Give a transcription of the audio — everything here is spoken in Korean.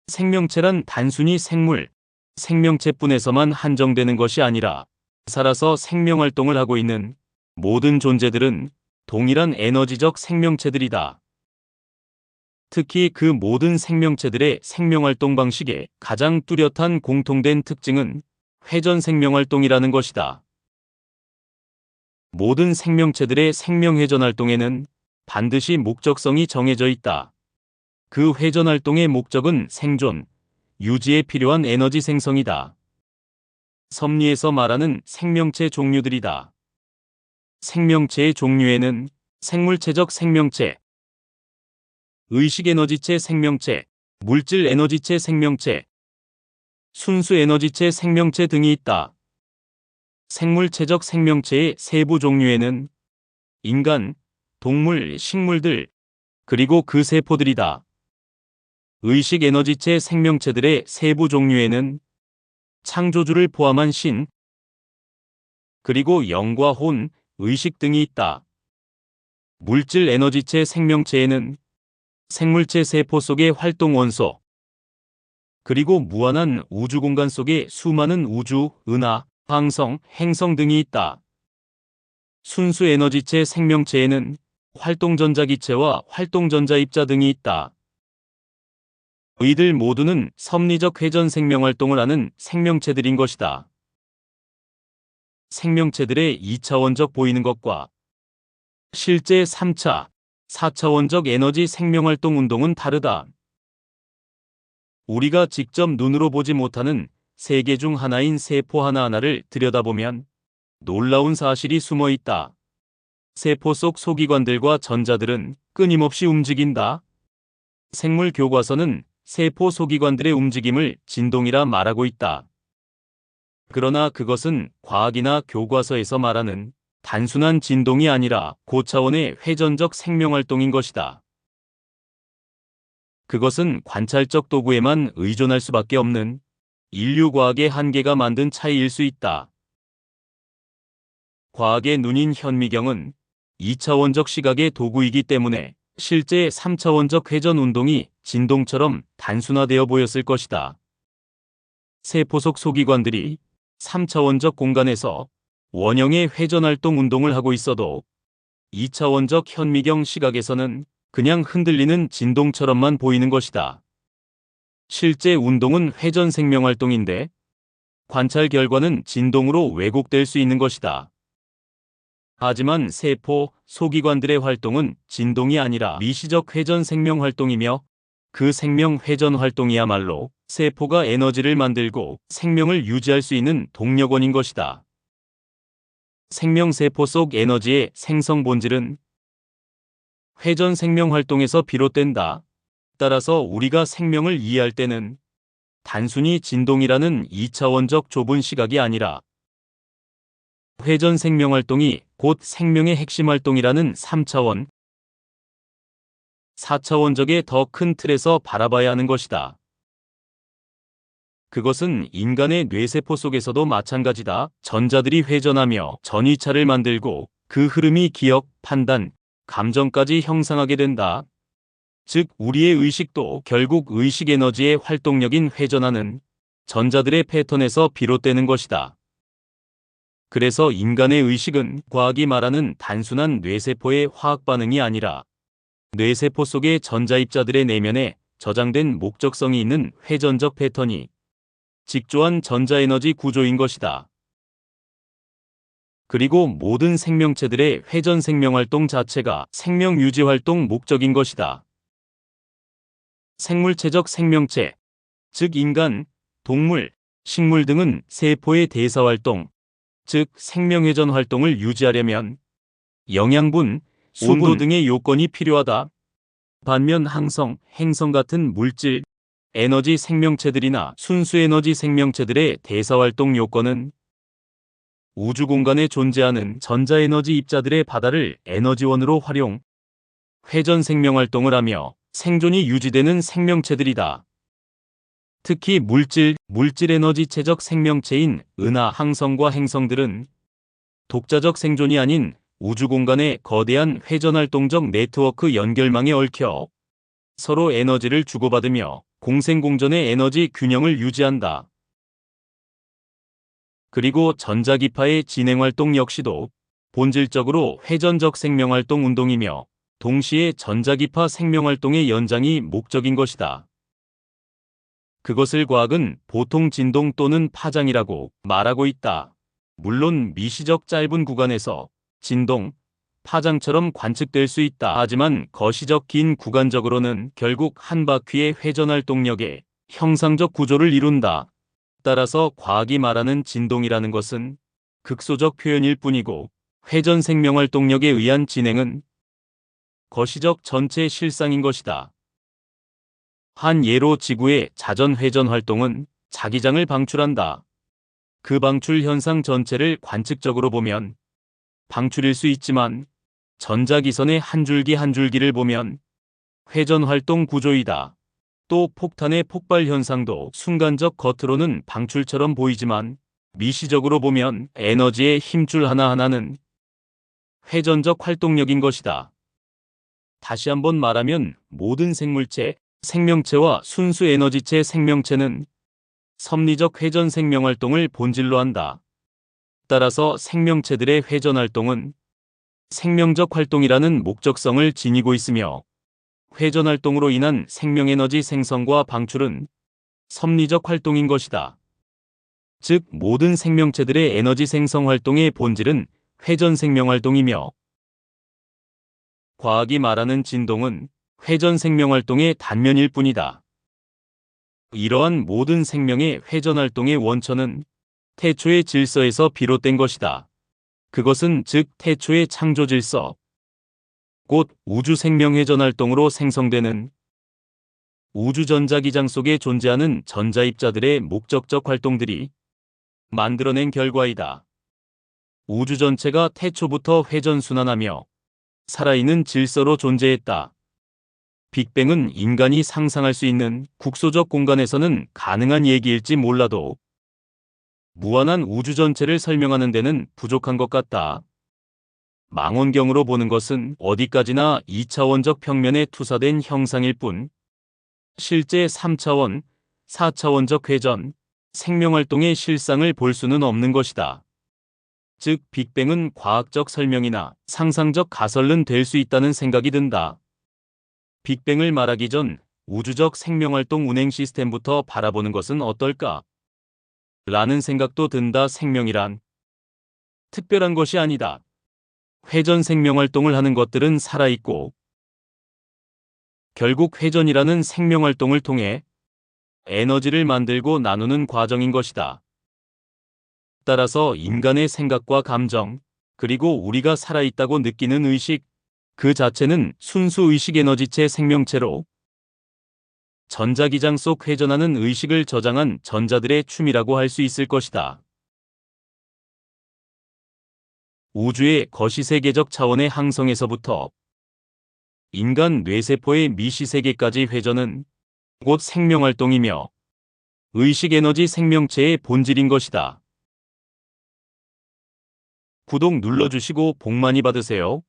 생명체란 단순히 생물, 생명체뿐에서만 한정되는 것이 아니라 살아서 생명활동을 하고 있는 모든 존재들은 동일한 에너지적 생명체들이다. 특히 그 모든 생명체들의 생명활동 방식의 가장 뚜렷한 공통된 특징은 회전 생명활동이라는 것이다. 모든 생명체들의 생명회전 활동에는 반드시 목적성이 정해져 있다. 그 회전 활동의 목적은 생존, 유지에 필요한 에너지 생성이다. 섭리에서 말하는 생명체 종류들이다. 생명체의 종류에는 생물체적 생명체, 의식에너지체 생명체, 물질에너지체 생명체, 순수에너지체 생명체 등이 있다. 생물체적 생명체의 세부 종류에는 인간, 동물, 식물들, 그리고 그 세포들이다. 의식에너지체 생명체들의 세부 종류에는 창조주를 포함한 신, 그리고 영과 혼, 의식 등이 있다. 물질에너지체 생명체에는 생물체 세포 속의 활동 원소, 그리고 무한한 우주 공간 속에 수많은 우주, 은하, 항성, 행성 등이 있다. 순수 에너지체 생명체에는 활동전자기체와 활동전자입자 등이 있다. 이들 모두는 섭리적 회전 생명활동을 하는 생명체들인 것이다. 생명체들의 2차원적 보이는 것과 실제 3차, 4차원적 에너지 생명활동 운동은 다르다. 우리가 직접 눈으로 보지 못하는 세계 중 하나인 세포 하나하나를 들여다보면 놀라운 사실이 숨어 있다. 세포 속 소기관들과 전자들은 끊임없이 움직인다. 생물 교과서는 세포 소기관들의 움직임을 진동이라 말하고 있다. 그러나 그것은 과학이나 교과서에서 말하는 단순한 진동이 아니라 고차원의 회전적 생명활동인 것이다. 그것은 관찰적 도구에만 의존할 수밖에 없는 인류 과학의 한계가 만든 차이일 수 있다. 과학의 눈인 현미경은 2차원적 시각의 도구이기 때문에 실제 3차원적 회전 운동이 진동처럼 단순화되어 보였을 것이다. 세포 속 소기관들이 3차원적 공간에서 원형의 회전활동 운동을 하고 있어도 2차원적 현미경 시각에서는 그냥 흔들리는 진동처럼만 보이는 것이다. 실제 운동은 회전 생명활동인데 관찰 결과는 진동으로 왜곡될 수 있는 것이다. 하지만 세포, 소기관들의 활동은 진동이 아니라 미시적 회전 생명활동이며 그 생명 회전 활동이야말로 세포가 에너지를 만들고 생명을 유지할 수 있는 동력원인 것이다. 생명세포 속 에너지의 생성 본질은 회전 생명활동에서 비롯된다. 따라서 우리가 생명을 이해할 때는 단순히 진동이라는 2차원적 좁은 시각이 아니라 회전 생명활동이 곧 생명의 핵심 활동이라는 3차원, 4차원적의 더 큰 틀에서 바라봐야 하는 것이다. 그것은 인간의 뇌세포 속에서도 마찬가지다. 전자들이 회전하며 전위차를 만들고 그 흐름이 기억, 판단, 감정까지 형성하게 된다. 즉 우리의 의식도 결국 의식 에너지의 활동력인 회전하는 전자들의 패턴에서 비롯되는 것이다. 그래서 인간의 의식은 과학이 말하는 단순한 뇌세포의 화학 반응이 아니라 뇌세포 속의 전자입자들의 내면에 저장된 목적성이 있는 회전적 패턴이 직조한 전자에너지 구조인 것이다. 그리고 모든 생명체들의 회전 생명활동 자체가 생명 유지 활동 목적인 것이다. 생물체적 생명체, 즉 인간, 동물, 식물 등은 세포의 대사활동, 즉 생명회전 활동을 유지하려면 영양분, 온도 등의 요건이 필요하다. 반면 항성, 행성 같은 물질, 에너지 생명체들이나 순수에너지 생명체들의 대사활동 요건은 우주 공간에 존재하는 전자에너지 입자들의 바다를 에너지원으로 활용, 회전 생명활동을 하며 생존이 유지되는 생명체들이다. 특히 물질에너지체적 생명체인 은하, 항성과 행성들은 독자적 생존이 아닌 우주 공간의 거대한 회전활동적 네트워크 연결망에 얽혀 서로 에너지를 주고받으며 공생공전의 에너지 균형을 유지한다. 그리고 전자기파의 진행활동 역시도 본질적으로 회전적 생명활동 운동이며 동시에 전자기파 생명활동의 연장이 목적인 것이다. 그것을 과학은 보통 진동 또는 파장이라고 말하고 있다. 물론 미시적 짧은 구간에서 진동, 파장처럼 관측될 수 있다. 하지만 거시적 긴 구간적으로는 결국 한 바퀴의 회전활동력의 형상적 구조를 이룬다. 따라서 과학이 말하는 진동이라는 것은 극소적 표현일 뿐이고 회전 생명활동력에 의한 진행은 거시적 전체 실상인 것이다. 한 예로 지구의 자전 회전 활동은 자기장을 방출한다. 그 방출 현상 전체를 관측적으로 보면 방출일 수 있지만 전자기선의 한 줄기 한 줄기를 보면 회전 활동 구조이다. 또 폭탄의 폭발 현상도 순간적 겉으로는 방출처럼 보이지만 미시적으로 보면 에너지의 힘줄 하나하나는 회전적 활동력인 것이다. 다시 한번 말하면 모든 생물체, 생명체와 순수 에너지체 생명체는 섭리적 회전 생명활동을 본질로 한다. 따라서 생명체들의 회전활동은 생명적 활동이라는 목적성을 지니고 있으며 회전활동으로 인한 생명에너지 생성과 방출은 섭리적 활동인 것이다. 즉 모든 생명체들의 에너지 생성 활동의 본질은 회전 생명활동이며 과학이 말하는 진동은 회전 생명활동의 단면일 뿐이다. 이러한 모든 생명의 회전활동의 원천은 태초의 질서에서 비롯된 것이다. 그것은 즉 태초의 창조 질서, 곧 우주 생명 회전활동으로 생성되는 우주 전자기장 속에 존재하는 전자입자들의 목적적 활동들이 만들어낸 결과이다. 우주 전체가 태초부터 회전순환하며 살아있는 질서로 존재했다. 빅뱅은 인간이 상상할 수 있는 국소적 공간에서는 가능한 얘기일지 몰라도 무한한 우주 전체를 설명하는 데는 부족한 것 같다. 망원경으로 보는 것은 어디까지나 2차원적 평면에 투사된 형상일 뿐 실제 3차원, 4차원적 회전, 생명활동의 실상을 볼 수는 없는 것이다. 즉 빅뱅은 과학적 설명이나 상상적 가설은 될 수 있다는 생각이 든다. 빅뱅을 말하기 전 우주적 생명활동 운행 시스템부터 바라보는 것은 어떨까? 라는 생각도 든다. 생명이란 특별한 것이 아니다. 회전 생명활동을 하는 것들은 살아있고 결국 회전이라는 생명활동을 통해 에너지를 만들고 나누는 과정인 것이다. 따라서 인간의 생각과 감정, 그리고 우리가 살아있다고 느끼는 의식, 그 자체는 순수 의식 에너지체 생명체로 전자기장 속 회전하는 의식을 저장한 전자들의 춤이라고 할 수 있을 것이다. 우주의 거시세계적 차원의 항성에서부터 인간 뇌세포의 미시세계까지 회전은 곧 생명활동이며 의식에너지 생명체의 본질인 것이다. 구독 눌러주시고 복 많이 받으세요.